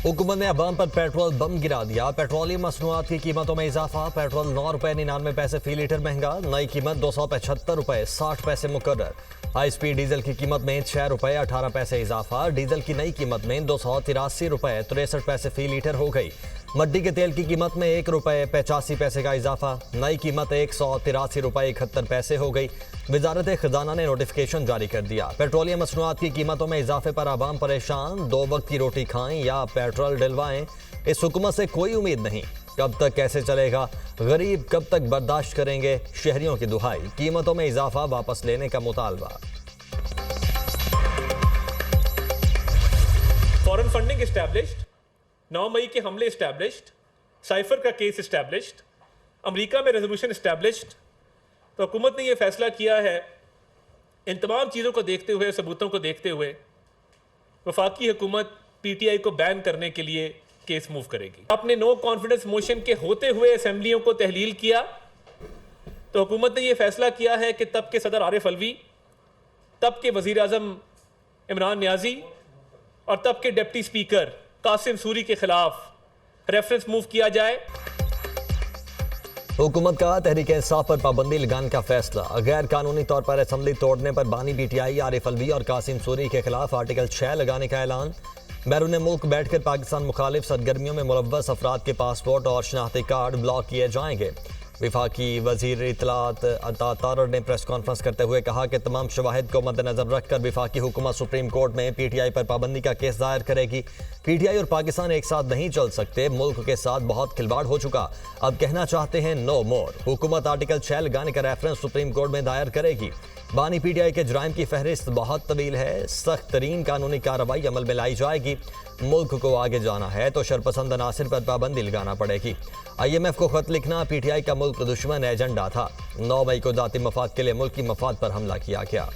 हुकूमत ने अवाम पर पेट्रोल बम गिरा दिया। पेट्रोलियम मसनूआत की कीमतों में इजाफा। पेट्रोल 9 रुपये 99 पैसे फी लीटर महंगा। नई कीमत 275 रुपये 60 पैसे मुकर्रर। हाई स्पीड डीजल की कीमत में 6 रुपये 18 पैसे इजाफा। डीजल की नई कीमत में 283 रुपये 63 पैसे फी लीटर हो गई। मट्टी के तेल की कीमत में 1 रुपये 85 पैसे का इजाफा। नई कीमत 183 रुपये 71 पैसे हो गई। वजारत खजाना ने नोटिफिकेशन जारी कर दिया। पेट्रोलियम मसनूआत की कीमतों में इजाफे पर आवाम परेशान। 2 वक्त की रोटी खाएं या पेट्रोल डलवाएं, इस हुकूमत से कोई उम्मीद नहीं। कब तक कैसे चलेगा? गरीब कब तक बर्दाश्त करेंगे? शहरियों की दुहाई। कीमतों में इजाफा वापस लेने का मुतालबा। फॉरेन फंडिंग एस्टैब्लिश्ड, 9 मई के हमले एस्टैब्लिश्ड, साइफर का केस एस्टैब्लिश्ड, अमेरिका में रेजोल्यूशन एस्टैब्लिश्ड। तो हुकूमत ने यह फैसला किया है, इन तमाम चीज़ों को देखते हुए, सबूतों को देखते हुए, वफाकी हुकूमत पीटीआई को बैन करने के लिए केस मूव करेगी। आपने नो कॉन्फिडेंस मोशन के होते हुए असेंबलियों को तहलील किया, तो हुकूमत ने यह फैसला किया है कि तब के सदर आरिफ अलवी, तब के वजीर आजम इमरान नियाजी और तब के डिप्टी स्पीकर कासिम सूरी के खिलाफ रेफरेंस मूव किया जाए। हुकूमत का तहरीक इंसाफ पर पाबंदी लगाने का फैसला। गैर कानूनी तौर पर असेंबली तोड़ने पर बानी पीटीआई आरिफ अलवी और कासिम सूरी के खिलाफ आर्टिकल 6 लगाने का ऐलान। बैरून मुल्क बैठकर पाकिस्तान मुखालिफ सरगर्मियों में मुलव्वस अफराद के पासपोर्ट और शनाख्ती कार्ड ब्लॉक किए जाएंगे। विफाकी वजीर इत्तलात अता तारर ने प्रेस कॉन्फ्रेंस करते हुए कहा कि तमाम शवाहिद को मद्देनजर रखकर विफाकी हुकूमत सुप्रीम कोर्ट में पीटीआई पर पाबंदी का केस दायर करेगी। पीटीआई और पाकिस्तान एक साथ नहीं चल सकते। मुल्क के साथ बहुत खिलवाड़ हो चुका, अब कहना चाहते हैं नो मोर। हुकूमत आर्टिकल 6 लगाने का रेफरेंस सुप्रीम कोर्ट में दायर करेगी। बानी पीटीआई के जुराइम की फहरिस्त बहुत तवील है। सख्त तरीन कानूनी कार्रवाई अमल में लाई जाएगी। मुल्क को आगे जाना है तो शरपसंद अनासिर पर पाबंदी लगाना पड़ेगी। IMF को खत लिखना पीटीआई का मुल्क दुश्मन एजेंडा था। 9 मई को जाती मफाद के लिए मुल्क की मफाद पर हमला किया गया।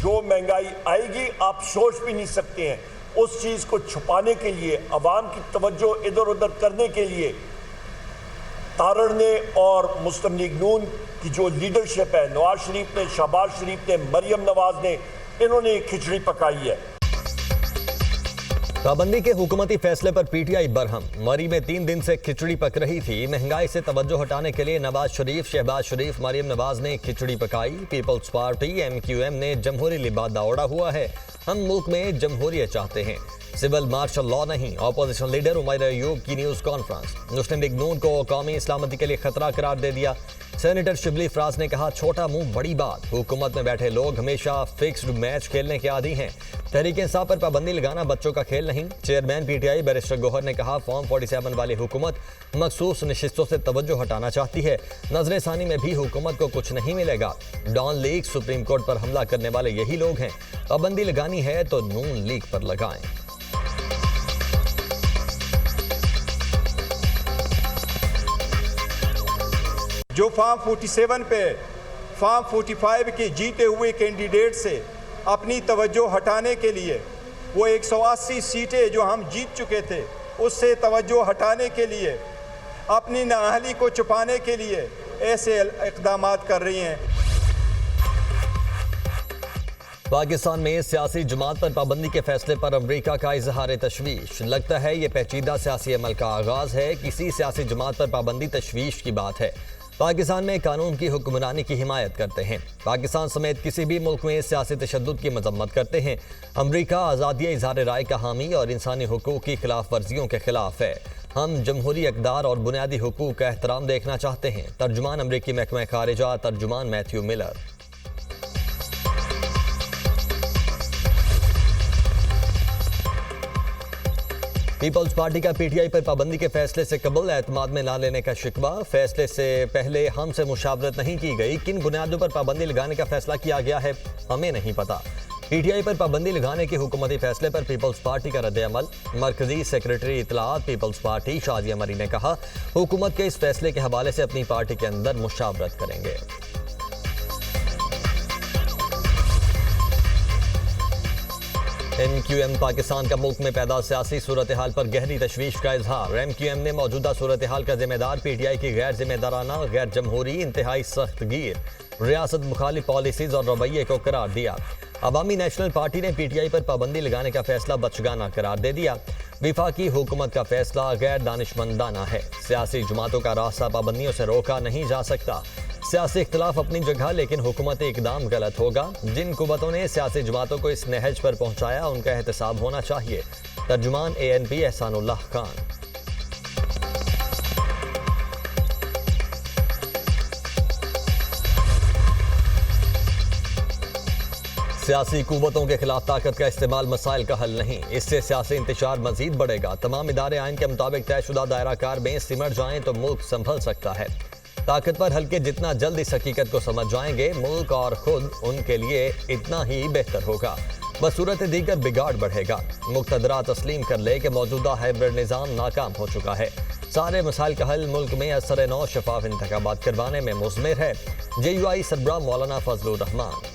जो महंगाई आएगी आप सोच भी नहीं सकते हैं। उस चीज को छुपाने के लिए, अवाम की तवज्जो इधर उधर करने के लिए तारड़ ने और मुस्लिम लीग नून की जो लीडरशिप है, नवाज शरीफ ने, शहबाज शरीफ ने, मरियम नवाज ने, इन्होंने खिचड़ी पकाई है। पाबंदी के हुकूमती फैसले पर पीटीआई बरहम। मरी में 3 दिन से खिचड़ी पक रही थी। महंगाई से तवज्जो हटाने के लिए नवाज शरीफ, शहबाज शरीफ, मरियम नवाज ने खिचड़ी पकाई। पीपल्स पार्टी MQM ने जमहूरी लिबादा ओढ़ा हुआ है। हम मुल्क में जमहूरियत चाहते हैं, सिविल मार्शल लॉ नहीं। अपोजिशन लीडर उमैर अयूब की न्यूज कॉन्फ्रेंस। मुस्लिम लीग नून को कौमी इस्लामती के लिए खतरा करार दे दिया। सेनेटर शिबली फराज ने कहा, छोटा मुंह बड़ी बात। हुकूमत में बैठे लोग हमेशा फिक्स्ड मैच खेलने के आदी हैं। तहरीक इंसाफ पर पाबंदी लगाना बच्चों का खेल नहीं। चेयरमैन पीटीआई बैरिस्टर गौहर ने कहा, फॉर्म 47 वाली हुकूमत मखसूस नशिस्तों से तवज्जो हटाना चाहती है। नजर सानी में भी हुकूमत को कुछ नहीं मिलेगा। डॉन लीग, सुप्रीम कोर्ट पर हमला करने वाले यही लोग हैं। पाबंदी लगानी है तो नून लीग पर लगाएं। जो फॉर्म 47 पे फॉर्म 45 के जीते हुए कैंडिडेट से अपनी तवज्जो हटाने के लिए, वो 180 सीटें जो हम जीत चुके थे उससे तवज्जो हटाने के लिए, अपनी नाअहली को छुपाने के लिए ऐसे इक़दामात कर रही हैं। पाकिस्तान में सियासी जमात पर पाबंदी के फैसले पर अमरीका का इजहार तशवीश। लगता है ये पेचीदा सियासी अमल का आगाज है। किसी सियासी जमात पर पाबंदी तशवीश की बात है। पाकिस्तान में कानून की हुक्मरानी की हिमायत करते हैं। पाकिस्तान समेत किसी भी मुल्क में सियासी तशद्दुद की मजम्मत करते हैं। अमरीका आज़ादी इजहार राय का हामी और इंसानी हुकूक की खिलाफ वर्जियों के खिलाफ है। हम जमहूरी इक़दार और बुनियादी हुकूक का एहतराम देखना चाहते हैं। तर्जुमान अमरीकी महकमा खारिजा तर्जुमान मैथ्यू मिलर। पीपल्स पार्टी का पीटीआई पर पाबंदी के फैसले से कबल एतमाद में ना लेने का शिकवा। फैसले से पहले हमसे मुशावरत नहीं की गई। किन बुनियादों पर पाबंदी लगाने का फैसला किया गया है हमें नहीं पता। पीटीआई पर पाबंदी लगाने के हुकूमती फैसले पर पीपल्स पार्टी का रद्द-ए-अमल। मरकजी सेक्रेटरी इत्तलात पीपल्स पार्टी शाजिया मरी ने कहा, हुकूमत के इस फैसले के हवाले से अपनी पार्टी के अंदर मुशावरत करेंगे। MQM पाकिस्तान का मुल्क में पैदा सियासी सूरत हाल पर गहरी तशवीश का इजहार। MQM ने मौजूदा सूरत हाल का जिम्मेदार PTI की गैर जिम्मेदाराना, गैर जमहूरी, इंतहाई सख्तगीर रियासत मुखालिफ पॉलिसीज और रवैये को करार दिया। अवामी नेशनल पार्टी ने PTI पर पाबंदी लगाने का फैसला बचगाना करार दे दिया। विफाकी हुकूमत का फैसला गैर दानिशमंदाना है। सियासी जमातों का रास्ता पाबंदियों से रोका नहीं जा सकता। सियासी इख्तलाफ अपनी जगह, लेकिन हुकूमती इकदाम गलत होगा। जिन कुव्वतों ने सियासी जमातों को इस नहज पर पहुंचाया, उनका एहतसाब होना चाहिए। तर्जुमान ANP एहसानुल्लाह खान। सियासी कुव्वतों के खिलाफ ताकत का इस्तेमाल मसाइल का हल नहीं, इससे सियासी इंतशार मजीद बढ़ेगा। तमाम इदारे आइन के मुताबिक तयशुदा दायरा कार में सिमट जाएं तो मुल्क संभल सकता है। ताकतवर हल्के जितना जल्द इस हकीकत को समझ जाएंगे, मुल्क और खुद उनके लिए इतना ही बेहतर होगा। बसूरत दीगर बिगाड़ बढ़ेगा। मुक्तदरा तस्लीम कर ले कि मौजूदा हाइब्रिड निज़ाम नाकाम हो चुका है। सारे मसाइल का हल मुल्क में असर नौ शफाफ इंतखाबात करवाने में मुज़मिर है। JUI सरबराह मौलाना फजलुर रहमान।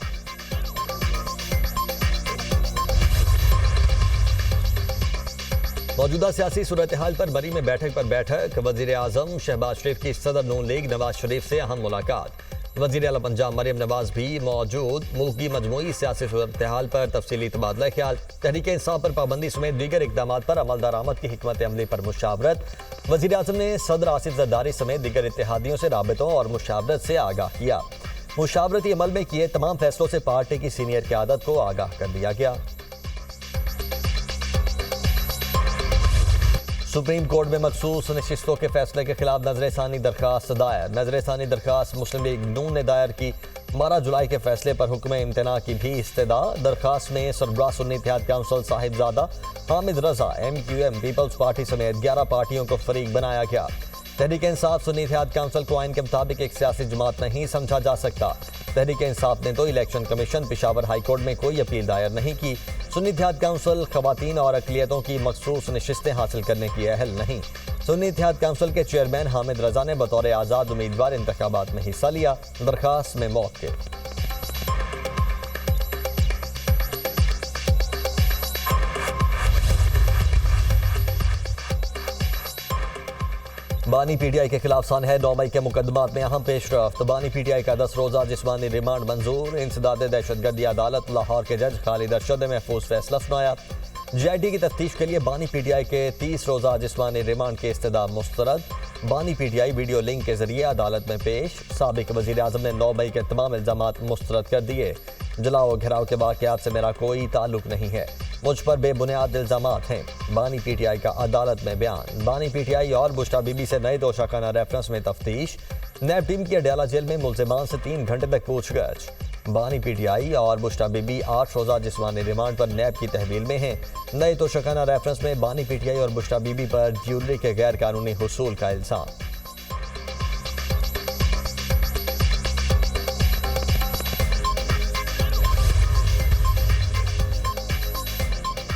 मौजूदा सियासी सूरत हाल पर बरी में बैठक पर बैठक। वज़ीर आज़म शहबाज शरीफ की सदर नून लीग नवाज शरीफ से अहम मुलाकात। वज़ीर आला पंजाब मरियम नवाज भी मौजूद। मुल्क की मजमूई सियासी सूरत हाल पर तफसीली तबादला ख्याल। तहरीक इंसाफ पर पाबंदी समेत दीगर इक़दामात पर अमल दरामद की हिकमत अमली पर मुशावरत। वज़ीर आज़म ने सदर आसिफ जरदारी समेत दीगर इत्तेहादियों से राबतों और मुशावरत से आगाह किया। मुशावरती अमल में किए तमाम फैसलों से पार्टी की सीनियर क़यादत को आगाह कर दिया गया। सुप्रीम कोर्ट में मखसूस नशिस्तों के फैसले के खिलाफ नजरसानी दरखास्त दायर। नजरसानी दरखास्त मुस्लिम लीग नून ने दायर की। 12 जुलाई के फैसले पर हुक्म इम्तना की भी इस्तदा। दरखास्त में सरबराह सुन्नी इत्तेहाद काउंसिल साहिबजादा हामिद रजा MQM पीपल्स पार्टी समेत 11 पार्टियों को फरीक बनाया गया। तहरीक इंसाफ सुन्नी इत्तेहाद काउंसिल को आइन के मुताबिक एक सियासी जमात नहीं समझा जा सकता। तहरीक इंसाफ ने तो election commission Peshawar high court में कोई अपील दायर नहीं की। सुन्नी इत्तेहाद काउंसिल खवातीन और अक़लियतों की मखसूस नशिस्तें हासिल करने की अहल नहीं। सुन्नी इत्तेहाद काउंसिल के चेयरमैन हामिद रजा ने बतौर आज़ाद उम्मीदवार इंतखाबात में हिस्सा लिया। दरखास्त में मौक़िफ़। बानी PTI के खिलाफ सन है 9 मई के मुकदमात में अहम पेशरफ्त। बानी PTI का 10 रोज़ा जिस्मानी रिमांड मंजूर। इंसदाद दहशतगर्दी अदालत लाहौर के जज खालिद अरशद ने महफूज फैसला सुनाया। GIT की तफ्तीश के लिए बानी PTI के 30 रोज़ा जिस्मानी रिमांड के इस्तदा मुस्तरद। बानी PTI वीडियो लिंक के जरिए अदालत में पेश। साबिक वज़ीर आज़म ने 9 मई के तमाम इल्ज़ामात मुस्तरद कर दिए। जलाओ घिराव के वाक़यात से मेरा कोई ताल्लुक नहीं है, मुझ पर बेबुनियाद इल्ज़ामात हैं। बानी PTI का अदालत में बयान। बानी PTI और बुश्रा बीबी से नए दोषाखाना रेफरेंस में तफ्तीश। नैब टीम की अडयाला जेल में मुल्ज़िमान से 3 घंटे तक पूछगछ। बानी PTI और बुश्रा बीबी 8 रोज़ा जिस्मानी रिमांड पर नैब की तहवील में हैं। नए दोषाखाना रेफरेंस में बानी PTI और बुश्रा बीबी पर ज्वेलरी के गैर कानूनी हुसूल का इल्ज़ाम।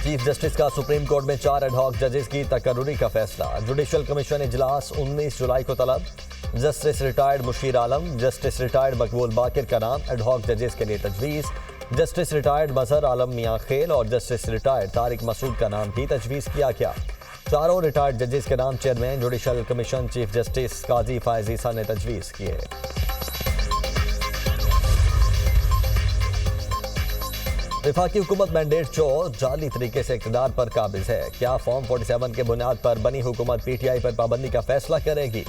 चीफ जस्टिस का सुप्रीम कोर्ट में 4 एडहॉक जजेस की तकर्रुरी का फैसला। जुडिशल कमीशन इजलास 19 जुलाई को तलब। जस्टिस रिटायर्ड मुशीर आलम, जस्टिस रिटायर्ड मकबूल बाकिर का नाम एडहॉक जजेस के लिए तजवीज़। जस्टिस रिटायर्ड मजहर आलम मियाँ खेल और जस्टिस रिटायर्ड तारिक मसूद का नाम भी तजवीज़ किया गया। चारों रिटायर्ड जजेस के नाम chairman judicial commission chief justice Qazi Faez Isa ने तजवीज़ किए। वफाकी हुकूमत मैंडेट चोर जाली तरीके से इक़्तिदार पर काबिज है। क्या फॉर्म 47 के बुनियाद पर बनी हुकूमत PTI पर पाबंदी का फैसला करेगी?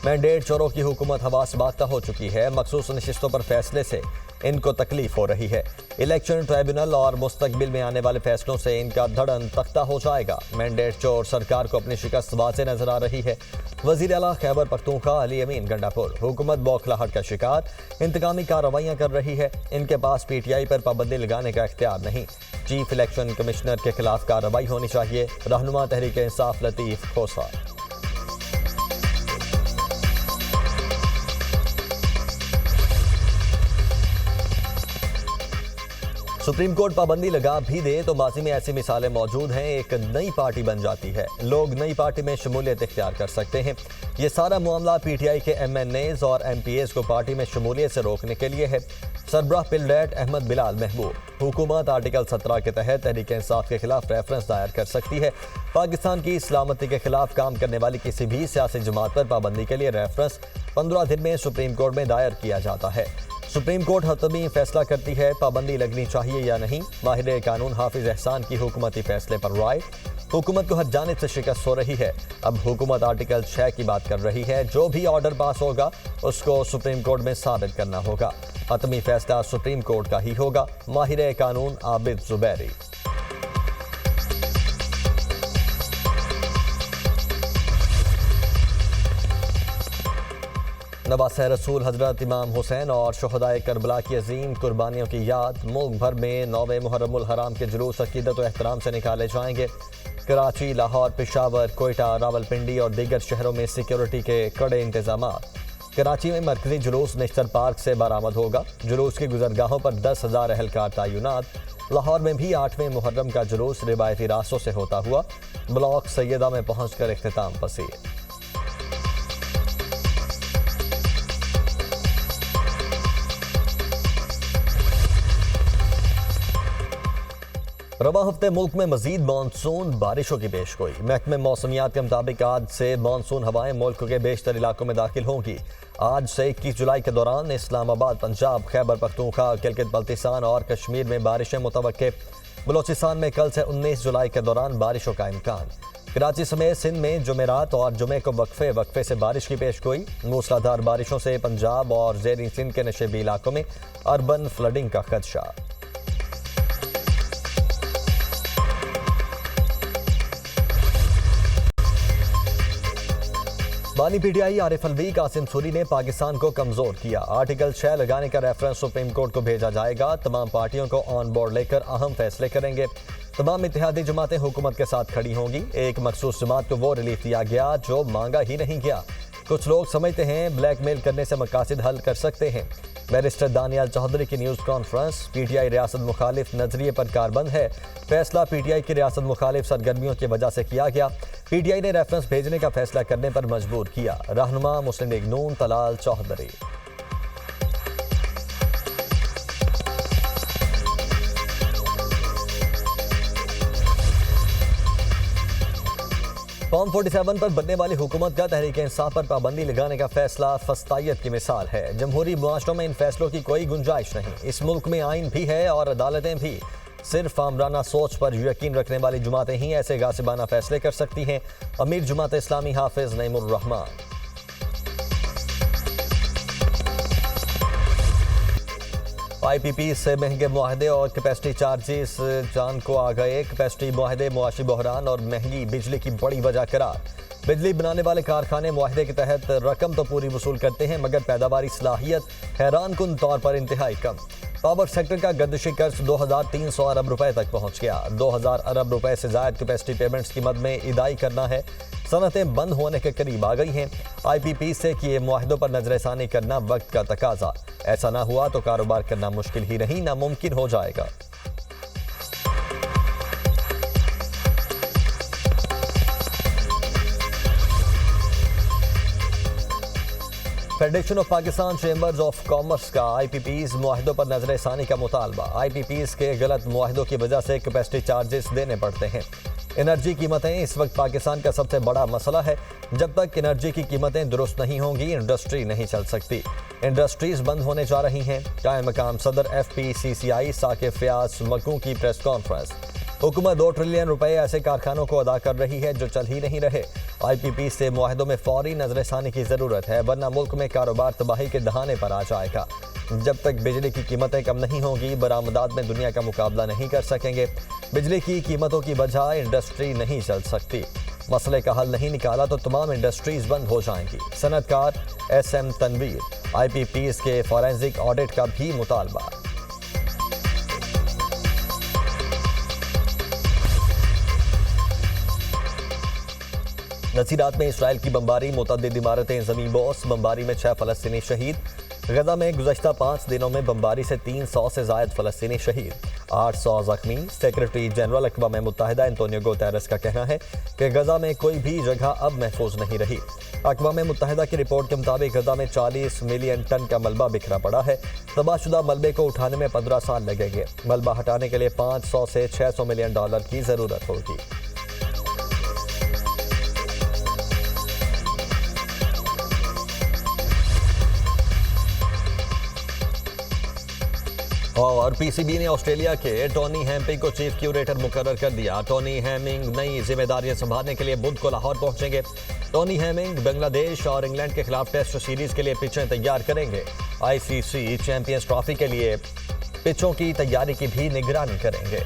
मैंडेट चोरों की हुकूमत हवास बाख्ता हो चुकी है। मखसूस नशिस्तों पर फैसले से इनको तकलीफ हो रही है। इलेक्शन ट्राइब्यूनल और मुस्तकबिल में आने वाले फैसलों से इनका धड़न तख्ता हो जाएगा। मैंडेट चोर सरकार को अपनी शिकस्त वाज़े नजर आ रही है। वज़ीर आला खैबर पख्तूनख्वा अली अमीन गंडापुर। हुकूमत बौखलाहट का शिकार, इंतकामी कार्रवाइयाँ कर रही है। इनके पास PTI पर पाबंदी लगाने का इख्तियार नहीं। चीफ इलेक्शन कमिश्नर के खिलाफ कार्रवाई होनी चाहिए। रहनुमा तहरीक इंसाफ लतीफ़ खोसा। सुप्रीम कोर्ट पाबंदी लगा भी दे तो माजी में ऐसी मिसालें मौजूद हैं। एक नई पार्टी बन जाती है, लोग नई पार्टी में शमूलियत इख्तियार कर सकते हैं। ये सारा मामला पीटीआई के एमएनएज और एमपीएज को पार्टी में शमूलियत से रोकने के लिए है। सरबराह पिलडेट अहमद बिलाल महबूब, हुकूमत आर्टिकल 17 के तहत तहरीक इंसाफ के खिलाफ रेफरेंस दायर कर सकती है। पाकिस्तान की सलामती के खिलाफ काम करने वाली किसी भी सियासी जमात पर पाबंदी के लिए रेफरेंस 15 दिन में सुप्रीम कोर्ट में दायर किया जाता है। सुप्रीम कोर्ट हतमी फैसला करती है पाबंदी लगनी चाहिए या नहीं। माहिर कानून हाफिज एहसान की हुकूमती फैसले पर राय। हुकूमत को हर जानिब से शिकस्त हो रही है। अब हुकूमत आर्टिकल 6 की बात कर रही है। जो भी ऑर्डर पास होगा उसको सुप्रीम कोर्ट में साबित करना होगा। हतमी फैसला सुप्रीम कोर्ट का ही होगा। माहिर कानून आबिद जुबैरी। नवासे रसूल हजरत इमाम हुसैन और शहदाए करबला की अजीम कुर्बानियों की याद। मुल्क भर में 9वें मुहर्रमुल हराम के जुलूस अकीदत व एहतराम से निकाले जाएंगे। कराची, लाहौर, पेशावर, कोयटा, रावलपिंडी और दीगर शहरों में सिक्योरिटी के कड़े इंतजाम। कराची में मरकजी जुलूस नेशनल पार्क से बरामद होगा। जुलूस की गुजरगाहों पर 10,000 एहलकार तैनात। लाहौर में भी 8वें मुहर्रम का जुलूस रिवायती रास्तों से होता हुआ ब्लॉक सैयदा में पहुंचकर इख्तिताम पसीर। रवा हफ्ते मुल्क में मजीद मानसून बारिशों की पेशगोई। महकमे मौसमियात के मुताबिक आज से मानसून हवाएं मुल्क के बेशतर इलाकों में दाखिल होंगी। आज से 21 जुलाई के दौरान इस्लामाबाद, पंजाब, खैबर पख्तूनख्वा, गिलगित बल्तिस्तान और कश्मीर में बारिशें मुतवक्के। बलोचिस्तान में कल से 19 जुलाई के दौरान बारिशों का इम्कान। कराची समेत सिंध में जुमेरात और जुमे को वक्फे वक्फे से बारिश की पेशगोई। मूसलाधार बारिशों से पंजाब और ज़ेरी सिंध के नशेबी इलाकों में अर्बन फ्लडिंग का खदशा। बानी पीटीआई आरिफ अलवी, कासिम सूरी ने पाकिस्तान को कमजोर किया। आर्टिकल 6 लगाने का रेफरेंस सुप्रीम कोर्ट को भेजा जाएगा। तमाम पार्टियों को ऑन बोर्ड लेकर अहम फैसले करेंगे। तमाम इत्तेहादी जमातें हुकूमत के साथ खड़ी होंगी। एक मखसूस जमात को वो रिलीफ दिया गया जो मांगा ही नहीं गया। कुछ लोग समझते हैं ब्लैकमेल करने से मकासद हल कर सकते हैं। बैरिस्टर दानियाल चौधरी की न्यूज़ कॉन्फ्रेंस। पीटीआई रियासत मुखालिफ नजरिए पर कारबंद है। फैसला पीटीआई की रियासत मुखालिफ सरगर्मियों की वजह से किया गया। पीटीआई ने रेफरेंस भेजने का फैसला करने पर मजबूर किया। रहनुमा मुस्लिम लीग नून तलाल चौधरी। फॉर्म 47 पर बनने वाली हुकूमत का तहरीक इंसाफ पर पाबंदी लगाने का फैसला फस्तायत की मिसाल है। जमहूरी मुआशरों में इन फैसलों की कोई गुंजाइश नहीं। इस मुल्क में आइन भी है और अदालतें भी। सिर्फ आमराना सोच पर यकीन रखने वाली जुमातें ही ऐसे गासिबाना फैसले कर सकती हैं। अमीर जुमात इस्लामी हाफिज नईमुर रहमान। IPP से महंगे मुआहदे और कैपेसिटी चार्जेस जान को आ गए। कैपेसिटी मुआहदे मुआशी बहरान और महंगी बिजली की बड़ी वजह करार। बिजली बनाने वाले कारखाने मुआहदे के तहत रकम तो पूरी वसूल करते हैं मगर पैदावारी सलाहियत हैरानकुन तौर पर इंतहाई कम। पावर सेक्टर का गर्दिशी कर्ज 2300 अरब रुपए तक पहुंच गया। 2000 अरब रुपए से जायद कैपेसिटी पेमेंट्स की मद में इदाई करना है। सनतें बंद होने के करीब आ गई हैं। IPP से किए मुआहदों पर नजरसानी करना वक्त का तकाजा। ऐसा ना हुआ तो कारोबार करना मुश्किल ही नहीं नामुमकिन हो जाएगा। Federation of Pakistan chambers of commerce का IPPs मुआहदों पर नजरसानी का मुतालबा। IPPs के गलत मुआहदों की वजह से कैपेसिटी चार्जेस देने पड़ते हैं। एनर्जी कीमतें इस वक्त पाकिस्तान का सबसे बड़ा मसला है। जब तक एनर्जी की कीमतें दुरुस्त नहीं होंगी इंडस्ट्री नहीं चल सकती। इंडस्ट्रीज बंद होने जा रही हैं। कायम मकाम सदर FPCCI साकिब फयाज मकू की प्रेस कॉन्फ्रेंस। हुकूमत 2 ट्रिलियन रुपए ऐसे कारखानों को अदा कर रही है जो चल ही नहीं रहे। IPP से मुआहदों में फौरी नजरसानी की जरूरत है वरना मुल्क में कारोबार तबाही के दहाने पर आ जाएगा। जब तक बिजली की कीमतें कम नहीं होंगी बरामदात में दुनिया का मुकाबला नहीं कर सकेंगे। बिजली की कीमतों की वजह इंडस्ट्री नहीं चल सकती। मसले का हल नहीं निकाला तो तमाम इंडस्ट्रीज बंद हो जाएंगी। सनतकार SM तनवीर IPPs के फॉरेंसिक ऑडिट का भी मुतालबा। नसीरात में इसराइल की बमबारी, मुतअद्दिद इमारतें ज़मीन बोस। बमबारी में 6 फ़लस्तीनी शहीद। गजा में गुज़श्ता 5 दिनों में बमबारी से 300 से ज़ायद फ़लस्तीनी शहीद, 800 ज़ख्मी। सेक्रेटरी जनरल अक़वाम मुत्तहिदा एंटोनियो गुतेरेस का कहना है कि गजा में कोई भी जगह अब महफूज नहीं रही। अक़वाम मुत्तहिदा की रिपोर्ट के मुताबिक गजा में 40 मिलियन टन का मलबा बिखरा पड़ा है। तबाहशुदा मलबे को उठाने में 15 साल लगेंगे। मलबा हटाने के लिए 500 से 600 मिलियन डॉलर की ज़रूरत होगी। और पीसीबी ने ऑस्ट्रेलिया के टॉनी हैमिंग को चीफ क्यूरेटर मुकर्रर कर दिया। टॉनी हैमिंग नई जिम्मेदारियां संभालने के लिए बुध को लाहौर पहुंचेंगे। टॉनी हैमिंग बांग्लादेश और इंग्लैंड के खिलाफ टेस्ट सीरीज के लिए पिचें तैयार करेंगे। आईसीसी चैंपियंस ट्रॉफी के लिए पिचों की तैयारी की भी निगरानी करेंगे।